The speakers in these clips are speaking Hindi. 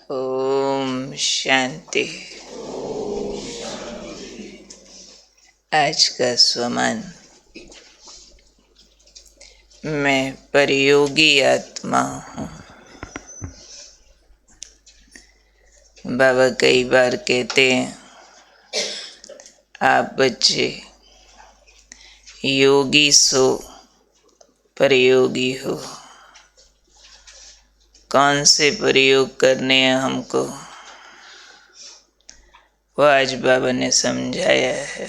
ओम शांति। आज का स्वमान, मैं परियोगी आत्मा हूँ। बाबा कई बार कहते हैं, आप बच्चे योगी सो परियोगी हो। कौन से प्रयोग करने हैं हमको, वो आज बाबा ने समझाया है।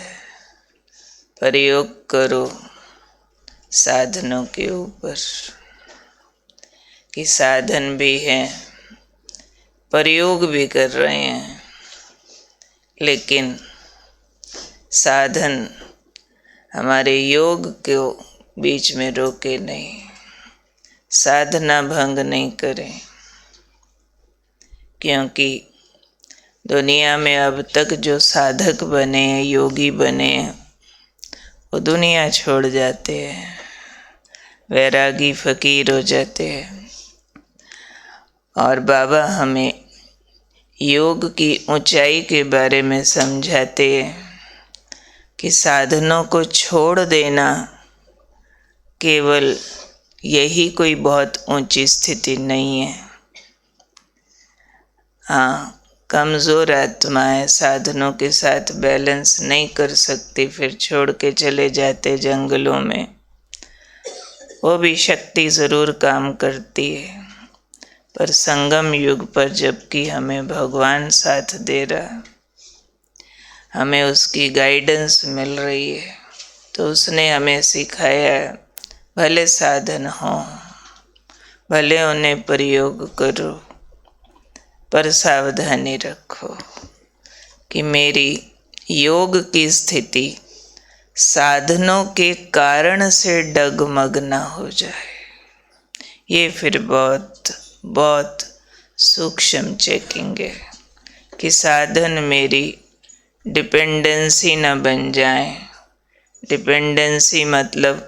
प्रयोग करो साधनों के ऊपर, कि साधन भी हैं, प्रयोग भी कर रहे हैं, लेकिन साधन हमारे योग को बीच में रोके नहीं, साधना भंग नहीं करें। क्योंकि दुनिया में अब तक जो साधक बने हैं, योगी बने हैं, वो दुनिया छोड़ जाते हैं, वैरागी फकीर हो जाते हैं। और बाबा हमें योग की ऊंचाई के बारे में समझाते हैं कि साधनों को छोड़ देना केवल यही कोई बहुत ऊंची स्थिति नहीं है। हाँ, कमज़ोर आत्मा है, साधनों के साथ बैलेंस नहीं कर सकती, फिर छोड़ के चले जाते जंगलों में। वो भी शक्ति ज़रूर काम करती है, पर संगम युग पर जबकि हमें भगवान साथ दे रहा, हमें उसकी गाइडेंस मिल रही है, तो उसने हमें सिखाया है, भले साधन हो, भले उन्हें प्रयोग करो, पर सावधानी रखो कि मेरी योग की स्थिति साधनों के कारण से डगमग ना हो जाए। ये फिर बहुत बहुत सूक्ष्म चेकिंग है कि साधन मेरी डिपेंडेंसी ना बन जाए। डिपेंडेंसी मतलब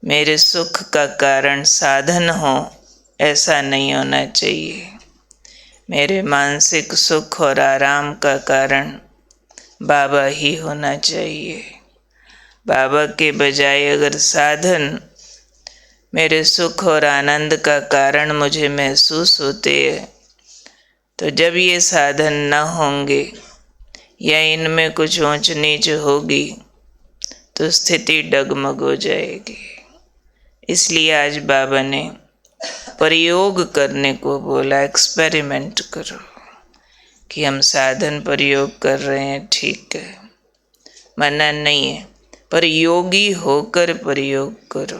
मेरे सुख का कारण साधन हो, ऐसा नहीं होना चाहिए। मेरे मानसिक सुख और आराम का कारण बाबा ही होना चाहिए। बाबा के बजाय अगर साधन मेरे सुख और आनंद का कारण मुझे महसूस होते हैं, तो जब ये साधन न होंगे या इनमें कुछ ऊंच नीच होगी, तो स्थिति डगमग हो जाएगी। इसलिए आज बाबा ने प्रयोग करने को बोला, एक्सपेरिमेंट करो कि हम साधन प्रयोग कर रहे हैं, ठीक है, मना नहीं है, पर योगी होकर प्रयोग करो।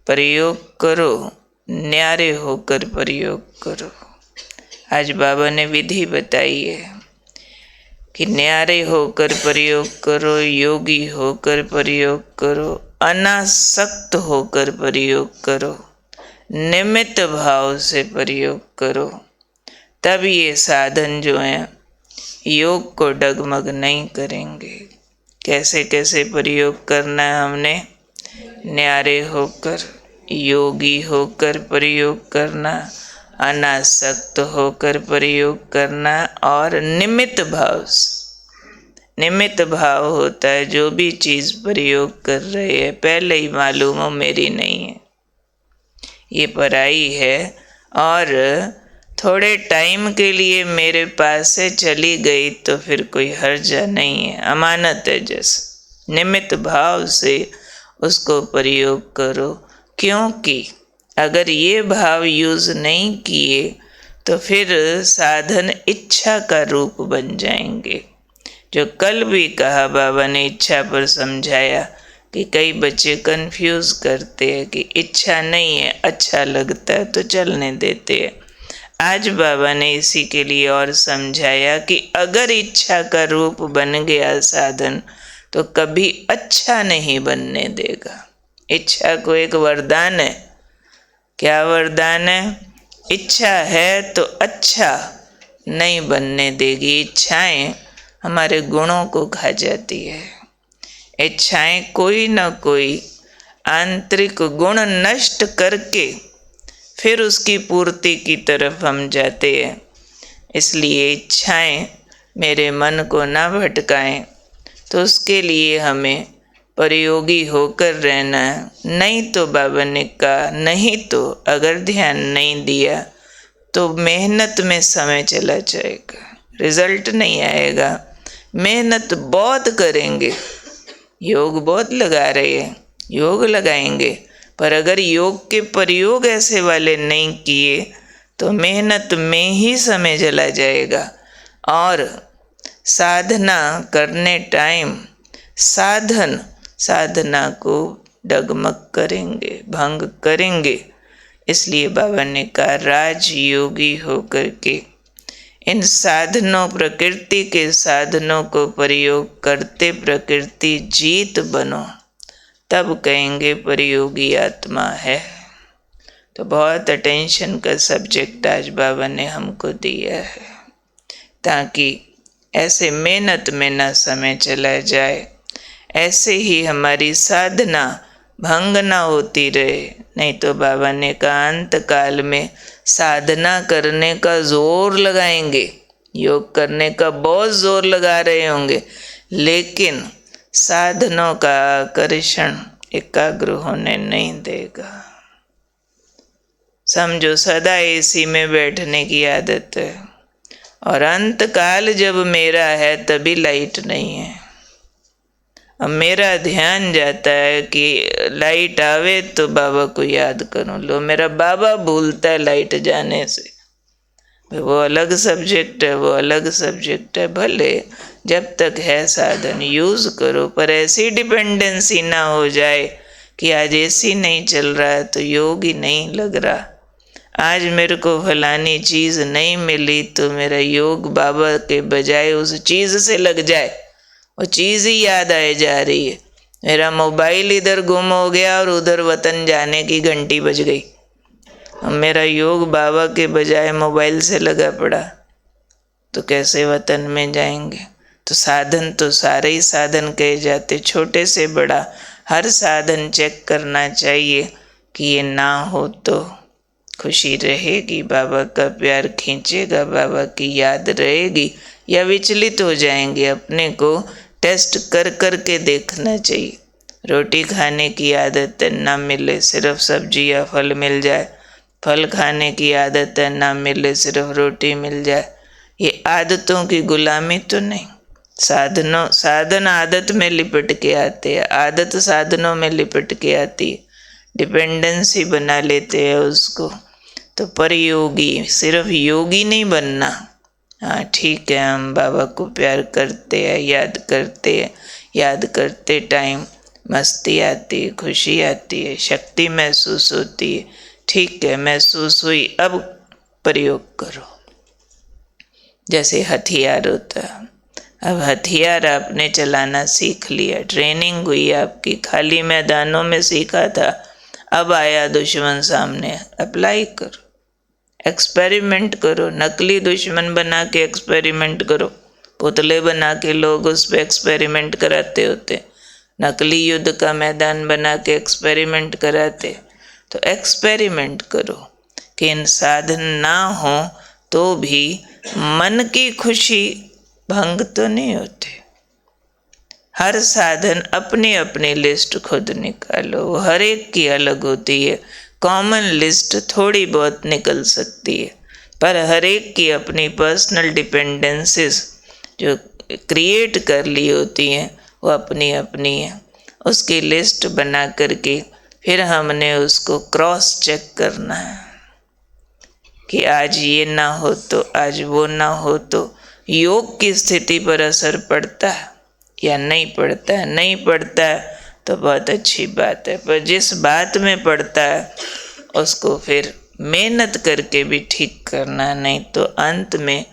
प्रयोग करो, न्यारे होकर प्रयोग करो। आज बाबा ने विधि बताई है कि न्यारे होकर प्रयोग करो, योगी होकर प्रयोग करो, अनासक्त होकर प्रयोग करो, निमित्त भाव से प्रयोग करो। तब ये साधन जो हैं योग को डगमग नहीं करेंगे। कैसे कैसे प्रयोग करना है हमने? न्यारे होकर, योगी होकर प्रयोग करना, अनासक्त होकर प्रयोग करना, और निमित्त भाव से। निमित्त भाव होता है जो भी चीज़ प्रयोग कर रहे हैं पहले ही मालूम हो मेरी नहीं है, ये पराई है, और थोड़े टाइम के लिए मेरे पास से चली गई तो फिर कोई हर्जा नहीं है, अमानत है। जैसे निमित्त भाव से उसको प्रयोग करो, क्योंकि अगर ये भाव यूज़ नहीं किए तो फिर साधन इच्छा का रूप बन जाएंगे। जो कल भी कहा बाबा ने, इच्छा पर समझाया कि कई बच्चे कंफ्यूज करते हैं कि इच्छा नहीं है, अच्छा लगता है तो चलने देते हैं। आज बाबा ने इसी के लिए और समझाया कि अगर इच्छा का रूप बन गया साधन, तो कभी अच्छा नहीं बनने देगा। इच्छा को एक वरदान है। क्या वरदान है? इच्छा है तो अच्छा नहीं बनने देगी। इच्छाएं हमारे गुणों को खा जाती है। इच्छाएं कोई ना कोई आंतरिक गुण नष्ट करके फिर उसकी पूर्ति की तरफ हम जाते हैं। इसलिए इच्छाएं मेरे मन को ना भटकाएं, तो उसके लिए हमें प्रयोगी होकर रहना है। नहीं तो बाबा ने कहा, नहीं तो अगर ध्यान नहीं दिया तो मेहनत में समय चला जाएगा, रिजल्ट नहीं आएगा। मेहनत बहुत करेंगे, योग बहुत लगा रहे हैं, योग लगाएंगे, पर अगर योग के प्रयोग ऐसे वाले नहीं किए तो मेहनत में ही समय चला जाएगा। और साधना करने टाइम साधना को डगमग करेंगे, भंग करेंगे। इसलिए बाबा ने कहा, राजयोगी होकर के इन साधनों, प्रकृति के साधनों को प्रयोग करते प्रकृति जीत बनो, तब कहेंगे प्रयोगी आत्मा है। तो बहुत अटेंशन का सब्जेक्ट आज बाबा ने हमको दिया है, ताकि ऐसे मेहनत में ना समय चला जाए, ऐसे ही हमारी साधना भंग ना होती रहे। नहीं तो बाबा ने कहा, अंत काल में साधना करने का जोर लगाएंगे, योग करने का बहुत जोर लगा रहे होंगे, लेकिन साधनों का आकर्षण एकाग्र होने नहीं देगा। समझो सदा एसी में बैठने की आदत है, और अंत काल जब मेरा है तभी लाइट नहीं है। अब मेरा ध्यान जाता है कि लाइट आवे तो बाबा को याद करूं, लो मेरा बाबा भूलता है लाइट जाने से। वो अलग सब्जेक्ट है, वो अलग सब्जेक्ट है। भले जब तक है साधन यूज करो, पर ऐसी डिपेंडेंसी ना हो जाए कि आज एसी नहीं चल रहा है तो योग ही नहीं लग रहा, आज मेरे को फलानी चीज़ नहीं मिली तो मेरा योग बाबा के बजाय उस चीज़ से लग जाए, वो चीज़ ही याद आए जा रही है। मेरा मोबाइल इधर गुम हो गया और उधर वतन जाने की घंटी बज गई, अब मेरा योग बाबा के बजाय मोबाइल से लगा पड़ा, तो कैसे वतन में जाएंगे। तो साधन तो सारे ही साधन कहे जाते, छोटे से बड़ा हर साधन चेक करना चाहिए कि ये ना हो तो खुशी रहेगी, बाबा का प्यार खींचेगा, बाबा की याद रहेगी, या विचलित हो जाएंगे। अपने को टेस्ट कर कर के देखना चाहिए। रोटी खाने की आदत है, ना मिले सिर्फ सब्जी या फल मिल जाए, फल खाने की आदत है, ना मिले सिर्फ रोटी मिल जाए, ये आदतों की गुलामी तो नहीं। साधन आदत में लिपट के आते हैं, आदत साधनों में लिपट के आती है, डिपेंडेंसी बना लेते हैं उसको। तो पर योगी, सिर्फ योगी नहीं बनना। हाँ ठीक है, हम बाबा को प्यार करते हैं, याद करते टाइम मस्ती आती है, खुशी आती है, शक्ति महसूस होती है, ठीक है महसूस हुई, अब प्रयोग करो। जैसे हथियार होता है, अब हथियार आपने चलाना सीख लिया, ट्रेनिंग हुई आपकी, खाली मैदानों में सीखा था, अब आया दुश्मन सामने, अप्लाई करो, एक्सपेरिमेंट करो, नकली दुश्मन बना के एक्सपेरिमेंट करो। पुतले बना के लोग उस पर एक्सपेरिमेंट कराते होते, नकली युद्ध का मैदान बना के एक्सपेरिमेंट कराते। तो एक्सपेरिमेंट करो कि इन साधन ना हो तो भी मन की खुशी भंग तो नहीं होती। हर साधन अपनी अपनी लिस्ट खुद निकालो, हर एक की अलग होती है, कॉमन लिस्ट थोड़ी बहुत निकल सकती है, पर हर एक की अपनी पर्सनल डिपेंडेंसीज जो क्रिएट कर ली होती हैं वो अपनी अपनी है। उसकी लिस्ट बना करके फिर हमने उसको क्रॉस चेक करना है कि आज ये ना हो तो, आज वो ना हो तो। योग की स्थिति पर असर पड़ता है या नहीं पड़ता है? नहीं पड़ता है तो बहुत अच्छी बात है, पर जिस बात में पड़ता है उसको फिर मेहनत करके भी ठीक करना, नहीं तो अंत में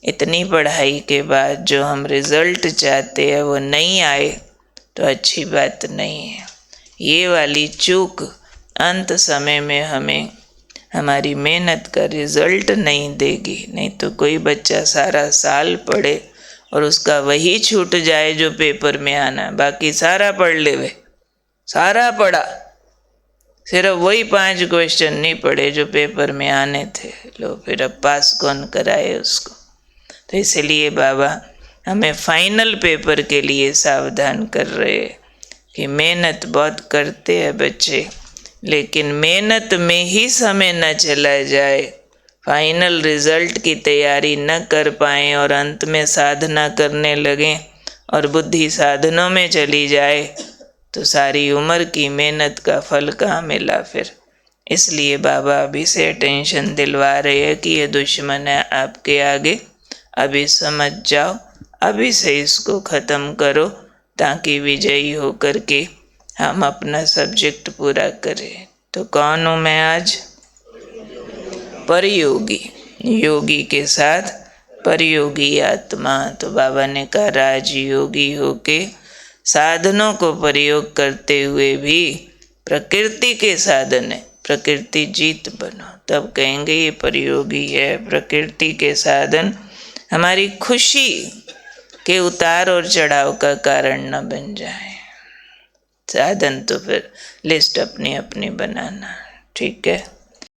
इतनी पढ़ाई के बाद जो हम रिजल्ट चाहते हैं वो नहीं आए तो अच्छी बात नहीं है। ये वाली चूक अंत समय में हमें हमारी मेहनत का रिजल्ट नहीं देगी। नहीं तो कोई बच्चा सारा साल पढ़े और उसका वही छूट जाए जो पेपर में आना, बाकी सारा पढ़ लेवे, सारा पढ़ा, सिर्फ वही 5 क्वेश्चन नहीं पढ़े जो पेपर में आने थे। लो फिर अब पास कौन कराए उसको। तो इसलिए बाबा हमें फाइनल पेपर के लिए सावधान कर रहे हैं कि मेहनत बहुत करते हैं बच्चे, लेकिन मेहनत में ही समय न चला जाए, फाइनल रिजल्ट की तैयारी न कर पाएँ और अंत में साधना करने लगें और बुद्धि साधनों में चली जाए तो सारी उम्र की मेहनत का फल कहाँ मिला फिर। इसलिए बाबा अभी से टेंशन दिलवा रहे हैं कि ये दुश्मन है आपके आगे, अभी समझ जाओ, अभी से इसको ख़त्म करो ताकि विजयी होकर के हम अपना सब्जेक्ट पूरा करें। तो कौन हूँ मैं आज? परयोगी, योगी के साथ परयोगी आत्मा। तो बाबा ने कहा राजयोगी होके साधनों को प्रयोग करते हुए भी प्रकृति के साधन है, प्रकृति जीत बनो, तब कहेंगे ये परयोगी है। प्रकृति के साधन हमारी खुशी के उतार और चढ़ाव का कारण न बन जाए। साधन तो फिर लिस्ट अपनी अपनी बनाना, ठीक है।